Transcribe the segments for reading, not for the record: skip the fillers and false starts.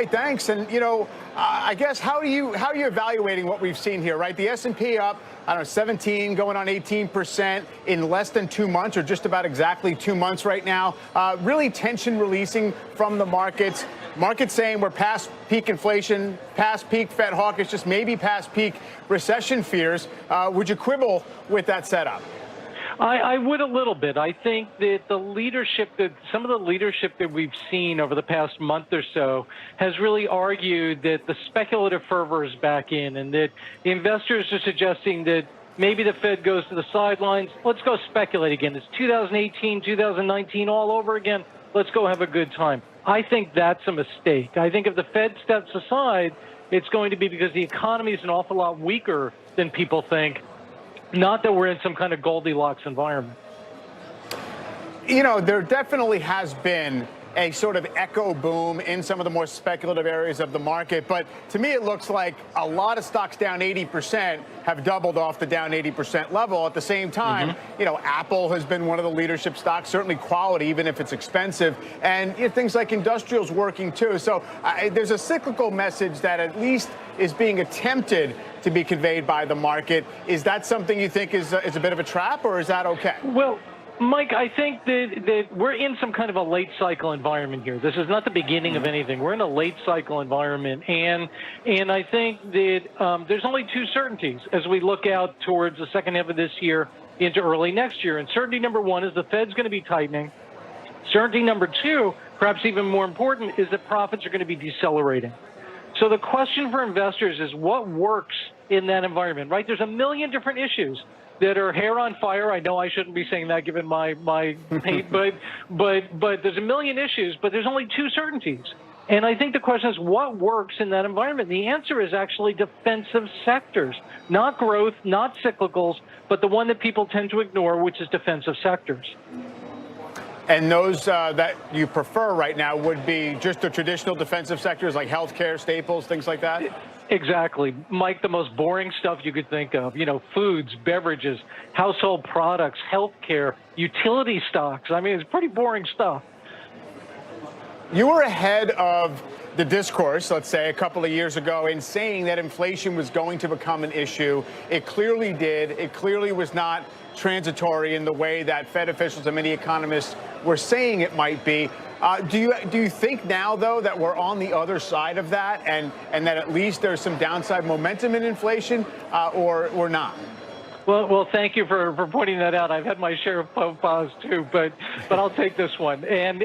right, thanks. And I guess how are you evaluating what we've seen here, right? The S&P up, I don't know, 17, going on 18% in less than 2 months, or just about exactly 2 months right now. Really tension releasing from the markets. Markets saying we're past peak inflation, past peak Fed hawkish, just maybe past peak recession fears. Would you quibble with that setup? I would a little bit. I think that some of the leadership that we've seen over the past month or so has really argued that the speculative fervor is back in, and that the investors are suggesting that maybe the Fed goes to the sidelines. Let's go speculate again. It's 2018, 2019 all over again. Let's go have a good time. I think that's a mistake. I think if the Fed steps aside, it's going to be because the economy is an awful lot weaker than people think. Not that we're in some kind of Goldilocks environment. There definitely has been a sort of echo boom in some of the more speculative areas of the market. But to me, it looks like a lot of stocks down 80% have doubled off the down 80% level. At the same time, Apple has been one of the leadership stocks, certainly quality, even if it's expensive. And things like industrials working, too. So there's a cyclical message that at least is being attempted to be conveyed by the market. Is that something you think is a bit of a trap, or is that okay? Well, Mike, I think that we're in some kind of a late cycle environment here. This is not the beginning of anything. We're in a late cycle environment. And I think that there's only two certainties as we look out towards the second half of this year into early next year. And certainty number one is the Fed's going to be tightening. Certainty number two, perhaps even more important, is that profits are going to be decelerating. So the question for investors is what works in that environment, right? There's a million different issues that are hair on fire. I know I shouldn't be saying that given my but there's a million issues, but there's only two certainties. And I think the question is what works in that environment? The answer is actually defensive sectors, not growth, not cyclicals, but the one that people tend to ignore, which is defensive sectors. And those that you prefer right now would be just the traditional defensive sectors like healthcare, staples, things like that? Exactly. Mike, the most boring stuff you could think of, foods, beverages, household products, healthcare, utility stocks. I mean, it's pretty boring stuff. You were ahead of the discourse, let's say, a couple of years ago in saying that inflation was going to become an issue. It clearly did. It clearly was not transitory in the way that Fed officials and many economists were saying it might be. Do you think now, though, that we're on the other side of that and that at least there's some downside momentum in inflation or not? Well, thank you for pointing that out. I've had my share of faux pas, too, but I'll take this one. And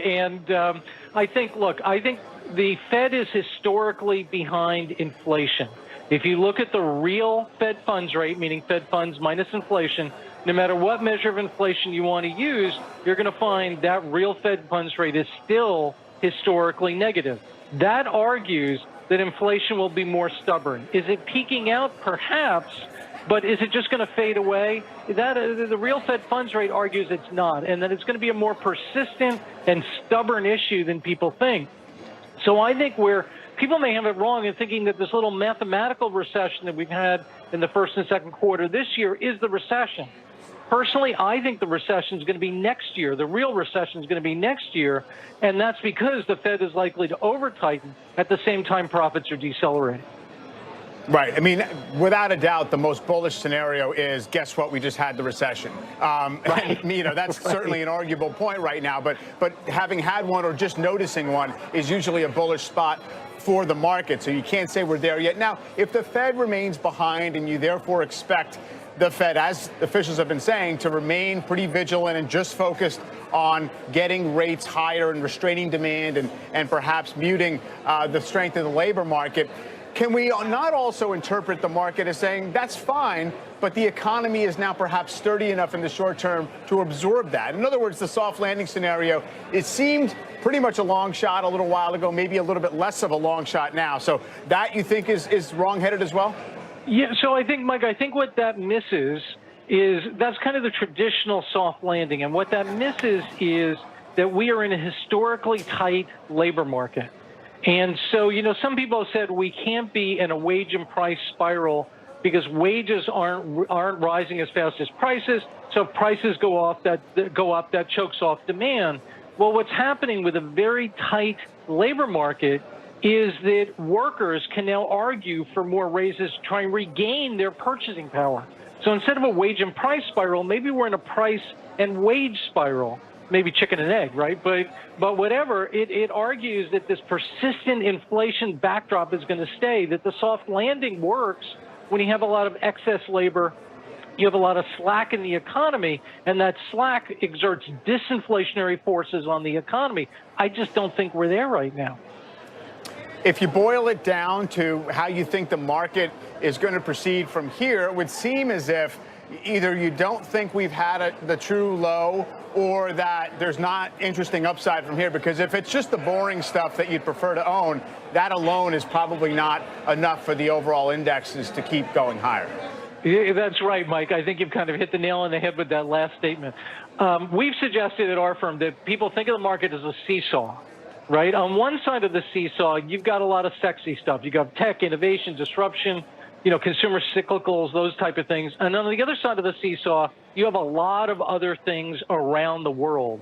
I think the Fed is historically behind inflation. If you look at the real Fed funds rate, meaning Fed funds minus inflation, no matter what measure of inflation you want to use, you're going to find that real Fed funds rate is still historically negative. That argues that inflation will be more stubborn. Is it peaking out? Perhaps. But is it just going to fade away? The real Fed funds rate argues it's not, and that it's going to be a more persistent and stubborn issue than people think. So I think people may have it wrong in thinking that this little mathematical recession that we've had in the first and second quarter this year is the recession. Personally, I think the recession is going to be next year. The real recession is going to be next year, and that's because the Fed is likely to over-tighten. At the same time, profits are decelerating. Right. I mean, without a doubt, the most bullish scenario is, guess what? We just had the recession. Right. And, that's certainly an arguable point right now. But having had one or just noticing one is usually a bullish spot for the market. So you can't say we're there yet. Now, if the Fed remains behind and you therefore expect the Fed, as officials have been saying, to remain pretty vigilant and just focused on getting rates higher and restraining demand and perhaps muting the strength of the labor market, can we not also interpret the market as saying that's fine, but the economy is now perhaps sturdy enough in the short term to absorb that? In other words, the soft landing scenario, it seemed pretty much a long shot a little while ago, maybe a little bit less of a long shot now. So that you think is wrong-headed as well? Yeah, so I think, Mike, what that misses is that's kind of the traditional soft landing. And what that misses is that we are in a historically tight labor market. And so, some people have said we can't be in a wage and price spiral because wages aren't rising as fast as prices. So if prices go up, that chokes off demand. Well, what's happening with a very tight labor market is that workers can now argue for more raises to try and regain their purchasing power. So instead of a wage and price spiral, maybe we're in a price and wage spiral, maybe chicken and egg, right? But whatever, it argues that this persistent inflation backdrop is going to stay, that the soft landing works when you have a lot of excess labor, you have a lot of slack in the economy, and that slack exerts disinflationary forces on the economy. I just don't think we're there right now. If you boil it down to how you think the market is going to proceed from here, it would seem as if either you don't think we've had the true low or that there's not interesting upside from here, because if it's just the boring stuff that you'd prefer to own, that alone is probably not enough for the overall indexes to keep going higher. Yeah, that's right, Mike. I think you've kind of hit the nail on the head with that last statement. We've suggested at our firm that people think of the market as a seesaw, right? On one side of the seesaw, you've got a lot of sexy stuff. You've got tech, innovation, disruption, consumer cyclicals, those type of things. And on the other side of the seesaw, you have a lot of other things around the world.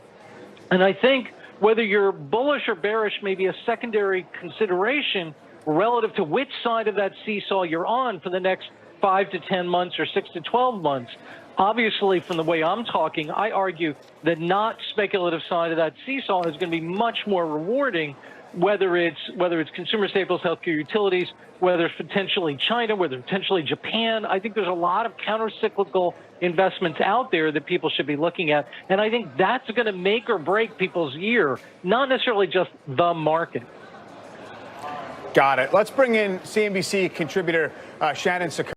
And I think whether you're bullish or bearish may be a secondary consideration relative to which side of that seesaw you're on for the next 5 to 10 months or 6 to 12 months. Obviously, from the way I'm talking, I argue the not speculative side of that seesaw is going to be much more rewarding, whether it's consumer staples, healthcare, utilities, whether it's potentially China, whether it's potentially Japan. I think there's a lot of counter-cyclical investments out there that people should be looking at, and I think that's going to make or break people's year, not necessarily just the market. Got it. Let's bring in CNBC contributor Shannon Sakar.